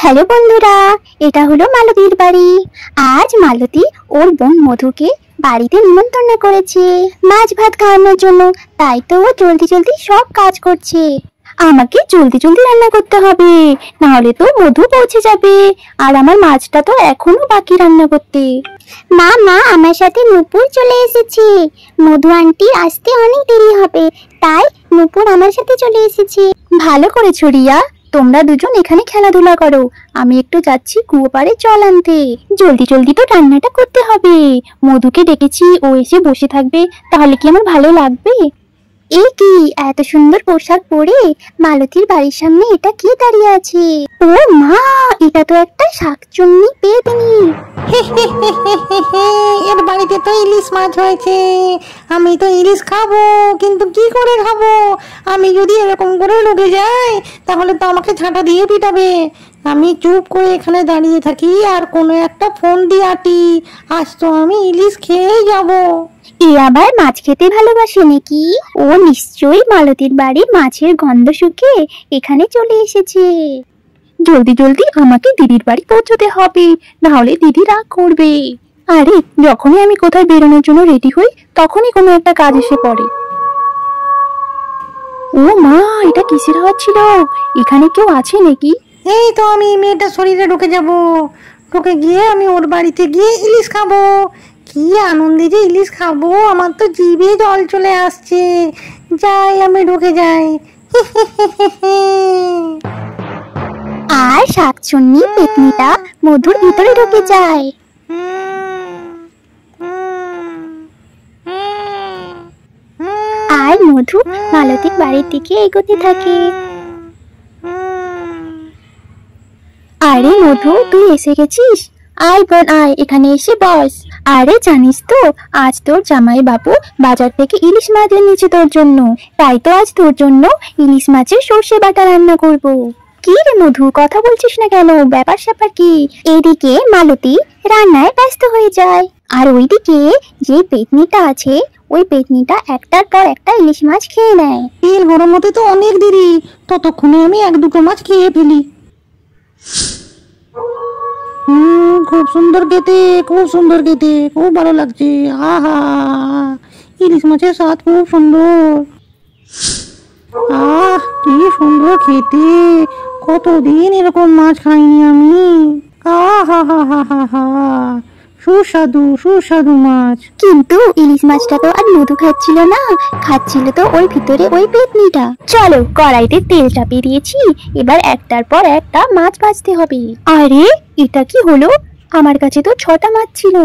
Hello বন্ধুরা, এটা হলো মালতীর বাড়ি। আজ মালতী ওর বোন মধুকে বাড়িতে নিমন্ত্রণ করেছে মাছ ভাত খাওয়ানোর জন্য। তাই তো ও জলদি জলদি সব কাজ করছে। আমাকে জলদি জলদি রান্না করতে হবে, না হলে তো মধু পৌঁছে যাবে, আর আমার মাছটা তো এখনো বাকি রান্না করতে। মা মা, আমার সাথে নুপুর চলে এসেছে। মধু আন্টি আসতে অনেক দেরি হবে, তাই নুপুর আমার সাথে চলে এসেছে। ভালো করেছো রিয়া, তোমরা দুজন এখানে খেলাধুলা করো, আমি একটু যাচ্ছি কুয়ো পাড়ে জল আনতে। জলদি জলদি তো রান্নাটা করতে হবে। মধুকে ডেকেছি, ও এসে বসে থাকবে, তাহলে কি আমার ভালো লাগবে? এই কি এত সুন্দর পোশাক পরে মালতীর বাড়ির সামনে এটা কি দাঁড়িয়ে আছে? ও মা, এটা তো একটা শাকচুন্নি পেতনি। এর বাড়িতে তো ইলিশ মাছ হয়েছে। আমি তো ইলিশ খাবো, কিন্তু কি করে খাবো? আমি যদি এরকম করে ঢুকে যাই তাহলে তো আমাকে ঝাঁটা দিয়ে পিটাবে। আমি চুপ করে এখানে দাঁড়িয়ে থাকি আর কোনো একটা ফোন দিয়ে আটি, আজ তো আমি ইলিশ খেয়েই যাবো। এ আবার মাছ খেতে ভালোবাসে নাকি? ও নিশ্চয়ই মালতীর বাড়ির মাছের গন্ধ শুকে এখানে চলে এসেছে। জলদি জলদি আমাকে দিদির বাড়ি পৌঁছতে হবে, না হলে দিদি রাগ করবে। আরে যখনই আমি কোথায় বেরোনোর জন্য রেডি হই, তখনই কোনো একটা কাজ এসে পড়ে। ও মা, এটা কিসের আওয়াজ ছিল? এখানে কেউ আছে নাকি? এই তো আমি মেয়েটার শরীরে ঢুকে যাব। ঢুকে গিয়ে আমি ওর বাড়িতে গিয়ে ইলিশ খাবো। কি আনন্দে যে ইলিশ খাবো, আমার তো জিভে জল চলে আসছে। যাই, আমি ঢুকে যাই। আর শাকচুন্নি পেতনিটা মধুর ভিতরে ঢুকে যায়। আর মধু মালতীর বাড়ির দিকে এগোতে থাকে। আরে মধু, তুই এসে গেছিস? আয় বোন আয়, এখানে এসে বস। আরে জানিস তো, আজ তোর জামাই বাবু বাজার থেকে ইলিশ মাছ এনেছে তোর জন্য। তাই তো আজ তোর জন্য ইলিশ মাছের সর্ষে বাটা রান্না করব। কি রে মধু, কথা বলছিস না কেন? ব্যাপার স্যাপার কি? এইদিকে মালতী রান্নায় ব্যস্ত হয়ে যায়, আর ওইদিকে যে পেতনিটা আছে, ওই পেতনিটা একটার পর একটা ইলিশ মাছ খেয়ে নেয়। তেল গরম হতে তো অনেক দেরি, ততক্ষণে আমি এক দুটো মাছ খেয়ে ফেলি। খুব সুন্দর খেতে, খুব সুন্দর খেতে, খুব ভালো লাগছে। আহা, ইলিশ মাছের স্বাদ খুব সুন্দর। কি সুন্দর খেতে, কতদিন এরকম মাছ খাইনি আমি। আহা হা হা হা হা, সুস্বাদু সুস্বাদু মাছ। কিন্তু ইলিশ মাছটা তো আর মধু খাচ্ছিল না, খাচ্ছিল তো ওর ভিতরে ওই পেতনিটা। চলো, কড়াইতে তেল চাপিয়ে দিয়েছি, এবার একটার পর একটা মাছ ভাজতে হবে। আরে এটা কি হলো? আমার কাছে তো 6টা মাছ ছিল,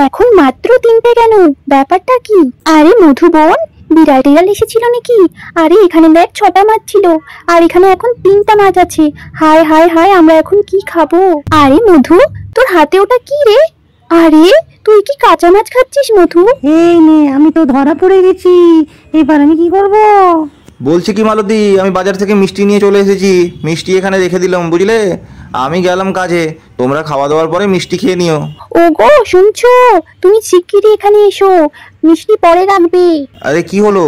এখন মাত্র 3টে কেন? ব্যাপারটা কি? আরে মধু বোন, বিড়াল টিড়াল এসেছিল নাকি? আরে এখানে দেখ 6টা মাছ ছিল, আর এখানে এখন 3টা মাছ আছে। হায় হায় হায়, আমরা এখন কি খাবো? আরে মধু, তোর হাতে ওটা কি রে? আরে তুই কি কাঁচা মাছ খাচ্ছিস মধু? এই নে, আমি তো ধরা পড়ে গেছি, এবার আমি কি করব? বলছি কি মালতী, আমি বাজার থেকে মিষ্টি নিয়ে চলে এসেছি। মিষ্টি এখানে রেখে দিলাম, বুঝলে? আমি গেলাম কাজে, তোমরা খাওয়া দাওয়ার পরে মিষ্টি খেয়ে নিও। ও গো, শুনছো? তুমি শিগগিরই এখানে এসো, মিষ্টি পরে রাখবে। আরে কি হলো?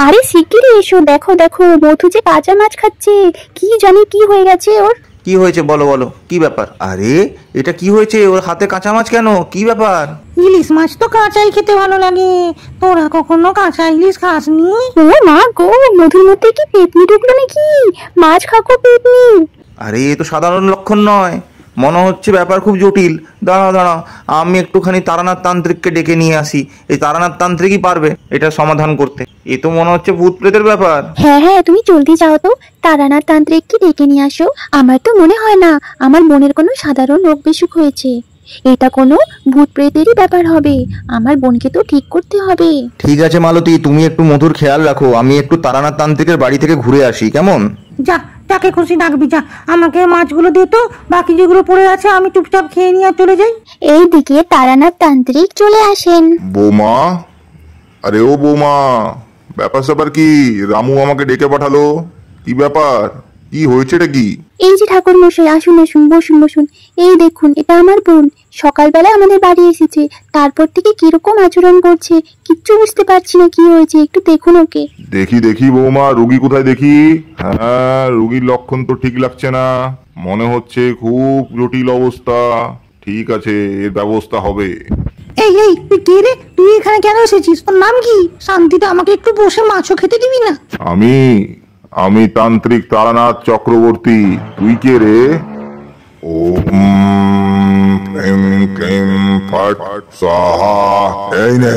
আরে শিগগিরই এসো, দেখো দেখো মধু যে কাঁচা মাছ খাচ্ছে। কি জানি কি হয়ে গেছে ওর। কি হয়েছে বলো বলো, কি ব্যাপার? আরে এটা কি হয়েছে? ওর হাতে কাঁচা মাছ কেন? কি ব্যাপার? ইলিশ মাছ তো কাঁচাই খেতে ভালো লাগে, তোরা কখনো কাঁচা ইলিশ খাসনি? ও মা গো, মধুর মধ্যে কি পেতনি ঢুকলো নাকি? মাছ খাকো পেতনি। আরে এ তো সাধারণ লক্ষণ নয়, মনে হচ্ছে ব্যাপার খুব জটিল। দাঁড়াও দাঁড়াও, আমি একটুখানি তারানাথ তান্ত্রিককে ডেকে নিয়ে আসি। এই তারানাথ তান্ত্রিকই পারবে এটা সমাধান করতে। এ তো মনে হচ্ছে ভূত প্রেতের ব্যাপার। হ্যাঁ হ্যাঁ, তুমি জলদি যাও তো, তারানাথ তান্ত্রিককে ডেকে নিয়ে আসো। আমার তো মনে হয় না আমার বোনের কোনো সাধারণ রোগ বিসুখ হয়েছে, এটা কোনো ভূত প্রেতেরই ব্যাপার হবে। আমার বোনকে তো ঠিক করতে হবে। ঠিক আছে মালতী, তুমি একটু মধুর খেয়াল রাখো, আমি একটু তারানাথ তান্ত্রিকের বাড়ি থেকে ঘুরে আসি, কেমন? যা, যাকে খুশি ডাকবি যা। আমাকে মাছগুলো দে তো, বাকি যেগুলো পড়ে আছে আমি চুপচাপ খেয়ে নিয়ে চলে যাই। এইদিকে তারানাথ তান্ত্রিক চলে আসেন। বৌমা, আরে ও বৌমা, ব্যাপার স্যাপার কি? রামু আমাকে ডেকে পাঠালো, কি ব্যাপার? কি কি হয়েছেটা কি? এই যে ঠাকুর মশাই, আসুন আসুন, বসুন বসুন। এই দেখুন, এটা আমার বোন। সকালবেলা আমাদের বাড়ি এসেছে, তারপর থেকে কিরকম আচরণ করছে কিচ্ছু বুঝতে পারছি না কি হয়েছে, একটু দেখুন ওকে। দেখি দেখি বৌমা, রুগী কোথায় দেখি। হ্যাঁ, রুগীর লক্ষণ তো ঠিক লাগছে না, মনে হচ্ছে খুব জটিল অবস্থা। ঠিক আছে, এর ব্যবস্থা হবে। এই এই তুই কে রে? তুই এখানে কেন এসেছিস? তোর নাম কি? শান্তিতে আমাকে একটু বসে মাছও খেতে দিবি না? আমি আমি তান্ত্রিক তারানাথ চক্রবর্তী। তুই কে রে? ওম ক্লিম ক্লিম ফট স্বাহা। এই নে।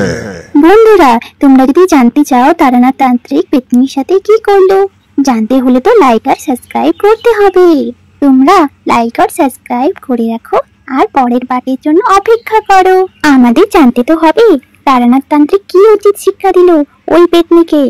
বন্ধুরা, তোমরা যদি জানতে চাও তারানাথ তান্ত্রিক পেতনির সাথে কি করলো, জানতে হলে তো লাইক আর সাবস্ক্রাইব করতে হবে। তোমরা লাইক আর সাবস্ক্রাইব করে রাখো আর পরের বারের জন্য অপেক্ষা করো। আমাদের জানতে তো হবে তারানাথ তান্ত্রিক কি উচিত শিক্ষা দিল ওই পেতনিকে।